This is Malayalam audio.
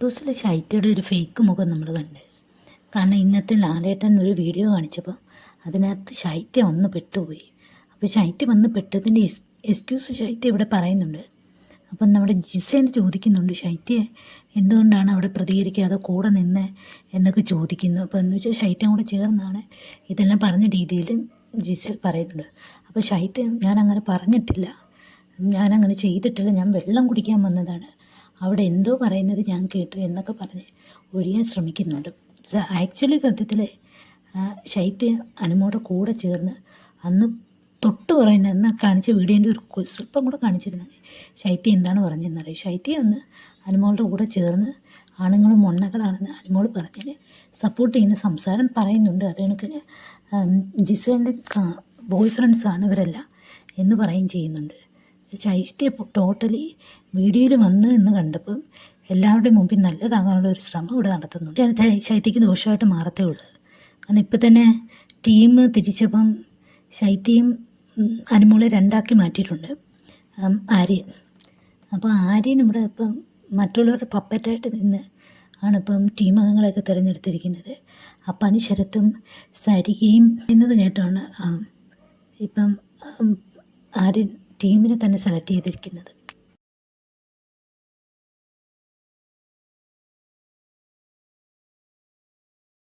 ബിഗ് ബോസിലെ ശൈത്യയുടെ ഒരു ഫേക്ക് മുഖം നമ്മൾ കണ്ട്. കാരണം ഇന്നത്തെ ലാലേട്ടൻ ഒരു വീഡിയോ കാണിച്ചപ്പോൾ അതിനകത്ത് ശൈത്യം ഒന്ന് പെട്ടുപോയി. അപ്പോൾ ശൈത്യം വന്ന് പെട്ടതിൻ്റെ എക്സ്ക്യൂസ് ശൈത്യം ഇവിടെ പറയുന്നുണ്ട്. അപ്പം നമ്മുടെ ജിസേന് ചോദിക്കുന്നുണ്ട്, ശൈത്യ എന്തുകൊണ്ടാണ് അവിടെ പ്രതികരിക്കാതെ കൂടെ നിന്ന് എന്നൊക്കെ ചോദിക്കുന്നു. അപ്പോൾ എന്ന് വെച്ചാൽ ശൈത്യം കൂടെ ചേർന്നാണ് ഇതെല്ലാം പറഞ്ഞ രീതിയിൽ ജിസേൽ പറയുന്നുണ്ട്. അപ്പോൾ ശൈത്യം ഞാനങ്ങനെ പറഞ്ഞിട്ടില്ല, ഞാനങ്ങനെ ചെയ്തിട്ടില്ല, ഞാൻ വെള്ളം കുടിക്കാൻ വന്നതാണ്, അവിടെ എന്തോ പറയുന്നത് ഞാൻ കേട്ടു എന്നൊക്കെ പറഞ്ഞ് ഒഴിയാൻ ശ്രമിക്കുന്നുണ്ട്. ആക്ച്വലി സത്യത്തിൽ ശൈത്യ അനുമോടെ കൂടെ ചേർന്ന് അന്ന് തൊട്ട് പറയുന്നത് എന്നാൽ കാണിച്ച വീഡിയോൻ്റെ ഒരു സ്വല്പം കൂടെ കാണിച്ചിരുന്നത് ശൈത്യ എന്താണ് പറഞ്ഞതെന്നറിയാം. ശൈത്യ അന്ന് അനുമോളുടെ കൂടെ ചേർന്ന് ആണുങ്ങളും മൊണ്ണകളാണെന്ന് അനുമോൾ പറഞ്ഞതിന് സപ്പോർട്ട് ചെയ്യുന്ന സംസാരം പറയുന്നുണ്ട്. അത് കണക്കിന് ജിസേലിൻ്റെ ബോയ് ഫ്രണ്ട്സാണ് ഇവരെല്ലാം എന്ന് പറയുകയും ചെയ്യുന്നുണ്ട്. ശൈത്യ ടോട്ടലി വീഡിയോയിൽ വന്ന് എന്ന് കണ്ടപ്പം എല്ലാവരുടെയും മുമ്പിൽ നല്ലതാകാനുള്ള ഒരു ശ്രമം ഇവിടെ നടത്തുന്നുണ്ട്. ശൈത്യക്ക് ദോഷമായിട്ട് മാറത്തേ ഉള്ളൂ. കാരണം ഇപ്പം തന്നെ ടീം തിരിച്ചപ്പം ശൈത്യയും അനുമോളെ രണ്ടാക്കി മാറ്റിയിട്ടുണ്ട് ആര്യൻ. അപ്പോൾ ആര്യൻ ഇവിടെ ഇപ്പം മറ്റുള്ളവരുടെ പപ്പറ്റായിട്ട് നിന്ന് ആണിപ്പം ടീം അംഗങ്ങളെയൊക്കെ തിരഞ്ഞെടുത്തിരിക്കുന്നത്. അപ്പം ശരത്തും സരികയും എന്നത് കേട്ടാണ് ഇപ്പം ആര്യൻ ടീമിനെ തന്നെ സെലക്ട് ചെയ്തിരിക്കുന്നത്.